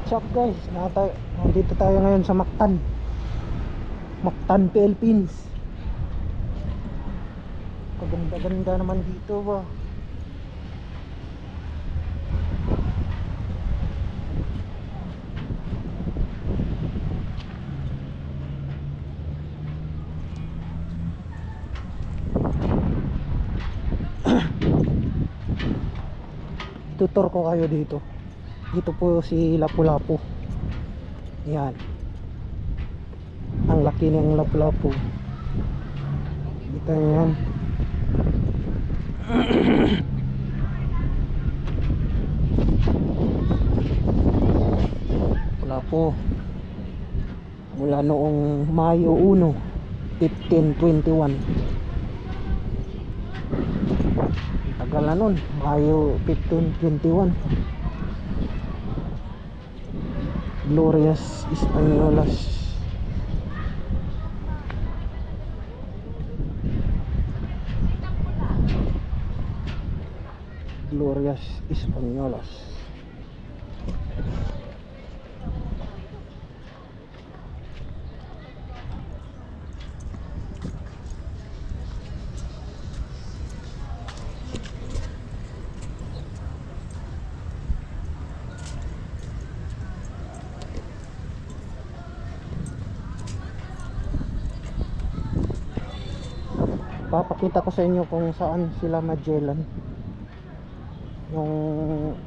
What's up guys? Nandito tayo ngayon sa Mactan, Philippines. Kaganda-ganda naman dito ba. Tutor ko kayo dito. Dito po si Lapu-Lapu. Yan. Ang laki ng Lapu-Lapu. Dito yan. Lapu-Lapu. Mula noong Mayo 1, 1521. Tagal na nun. Mayo 1521. Glorias Españolas. Glorias Españolas. Papakita ko sa inyo kung saan sila Magellan, yung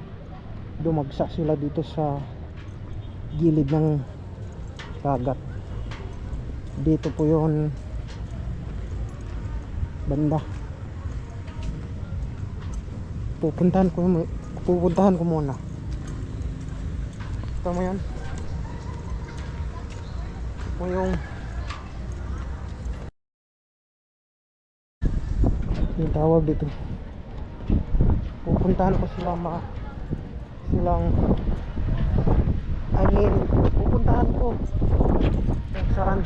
dumagsa sila dito sa gilid ng dagat. Dito po yun banda. Pupuntahan ko muna. Ito mo yan. Ito yung tawag dito. Pupuntahan ko pupuntahan ko kung saan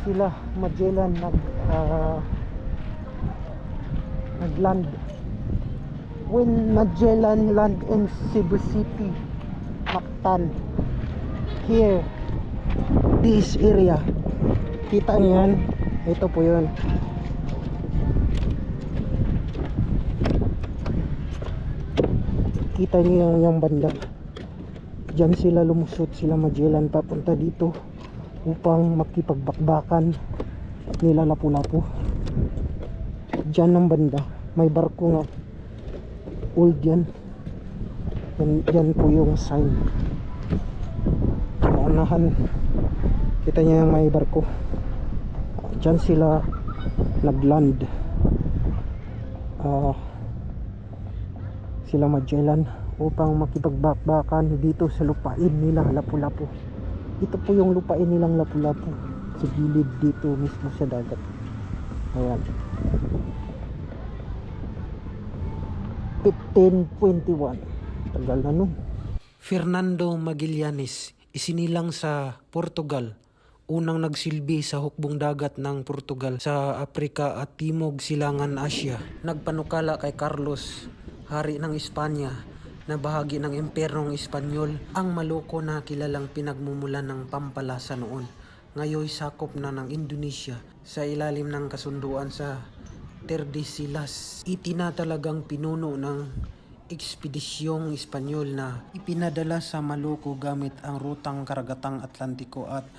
sila Magellan nagland. When Magellan land in Cebu City, Mactan, here, this area, kita niyo yan. Ito po yun. Kita niyo yung banda. Diyan sila lumusot, sila Magellan papunta dito upang makipagbakbakan nila Lapu-Lapu. Diyan ang banda. May barko nga. Old yan. Yan po yung sign. Maunahan. Kita niyo yung may barko. Diyan sila nagland. Sila Magellan upang makipagbakbakan dito sa lupain nila Lapu-Lapu. Ito po yung lupain nilang Lapu-Lapu sa gilid dito mismo sa dagat. Ayan. 1521. Tagal na nun. Fernando Magallanes, isinilang sa Portugal. Unang nagsilbi sa hukbong dagat ng Portugal sa Afrika at Timog Silangan Asya. Nagpanukala kay Carlos, hari ng Espanya, na bahagi ng Imperyong Espanyol, ang Maluko na kilalang pinagmumulan ng Pampalasa noon. Ngayon sakop na ng Indonesia sa ilalim ng kasunduan sa Tordesillas. Itinatalagang pinuno ng ekspedisyong Espanyol na ipinadala sa Maluko gamit ang rutang karagatang Atlantiko at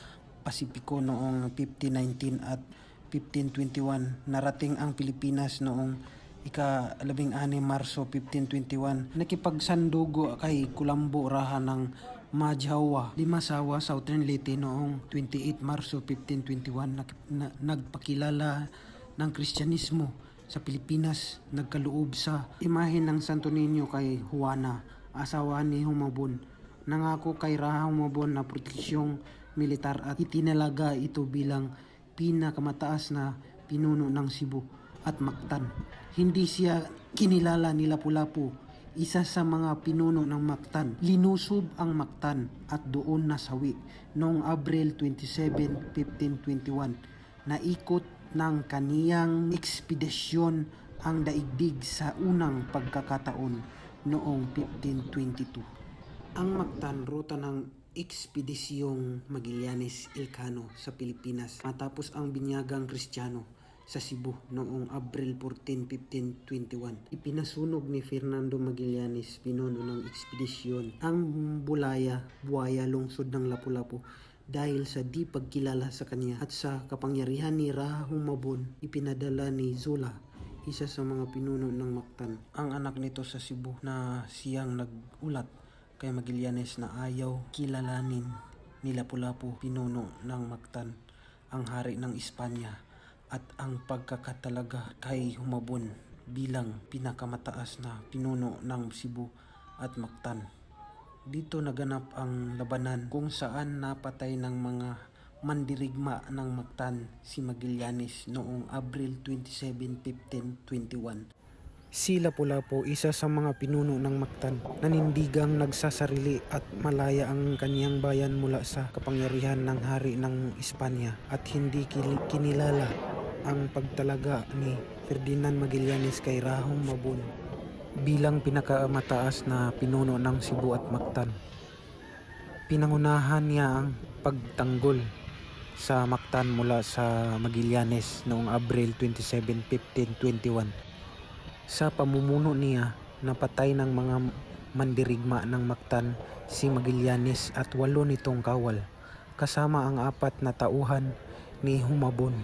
Pasipiko noong 1519 at 1521. Narating ang Pilipinas noong ika-16 Marso 1521. Nakipagsandugo kay Colombo rahan ng Majawa, Limasawa, Southern Leyte noong 28 Marso 1521. Nagpakilala ng Kristyanismo sa Pilipinas. Nagkaloob sa imahe ng Santo Niño kay Juana, asawa ni Humabon. Nangako kay Raha Humabon na proteksiyong militar at itinalaga ito bilang pinakamataas na pinuno ng Cebu at Mactan. Hindi siya kinilala ni Lapu-Lapu, isa sa mga pinuno ng Mactan. Linusob ang Mactan at doon nasawi noong Abril 27, 1521. Naikot ng kaniyang ekspedisyon ang daigdig sa unang pagkakataon noong 1522. Ang Mactan, ruta ng Ekspedisyong Magallanes Elcano sa Pilipinas matapos ang binyagang Kristiyano sa Cebu noong Abril 14, 1521. Ipinasunog ni Fernando Magallanes, pinuno ng ekspedisyon, ang buaya lungsod ng Lapu-Lapu dahil sa di pagkilala sa kanya at sa kapangyarihan ni Rahumabon. Ipinadala ni Zola, isa sa mga pinuno ng Mactan, ang anak nito sa Cebu, na siyang nag-ulat kay Magallanes na ayaw kilalanin ni Lapu-Lapu, pinuno ng Mactan, ang hari ng Espanya, at ang pagkakatalaga kay Humabon bilang pinakamataas na pinuno ng Cebu at Mactan. Dito naganap ang labanan kung saan napatay ng mga mandirigma ng Mactan si Magallanes noong Abril 27, 1521. Si Lapu-Lapu, isa sa mga pinuno ng Mactan, nanindigang nagsasarili at malaya ang kanyang bayan mula sa kapangyarihan ng hari ng Espanya at hindi kinilala ang pagtalaga ni Ferdinand Magallanes kay Rahumabon bilang pinakamataas na pinuno ng Cebu at Mactan. Pinangunahan niya ang pagtanggol sa Mactan mula sa Magallanes noong Abril 27, 1521. Sa pamumuno niya, napatay ng mga mandirigma ng Mactan si Magallanes at 8 nitong kawal, kasama ang 4 na tauhan ni Humabon.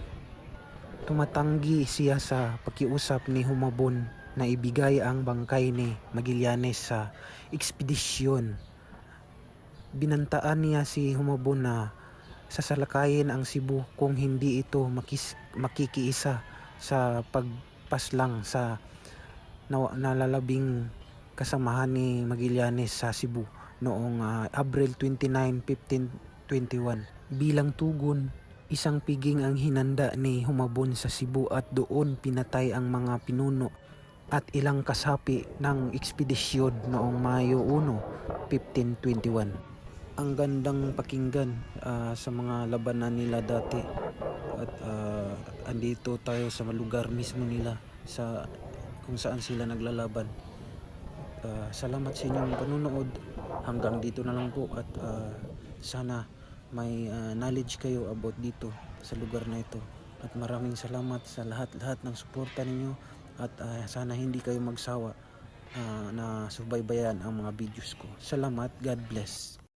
Tumatanggi siya sa pakiusap ni Humabon na ibigay ang bangkay ni Magallanes sa ekspedisyon. Binantaan niya si Humabon na sasalakayin ang Cebu kung hindi ito makikiisa sa pagpaslang sa nalalabing kasamahan ni Magallanes sa Cebu noong Abril 29, 1521. Bilang tugon, isang piging ang hinanda ni Humabon sa Cebu at doon pinatay ang mga pinuno at ilang kasapi ng ekspedisyon noong Mayo 1, 1521. Ang gandang pakinggan sa mga labanan nila dati, at andito tayo sa lugar mismo nila sa kung saan sila naglalaban. Salamat sa inyong panunood. Hanggang dito na lang po, at sana may knowledge kayo about dito sa lugar na ito. At maraming salamat sa lahat ng suporta ninyo, at sana hindi kayo magsawa na subaybayan ang mga videos ko. Salamat. God bless.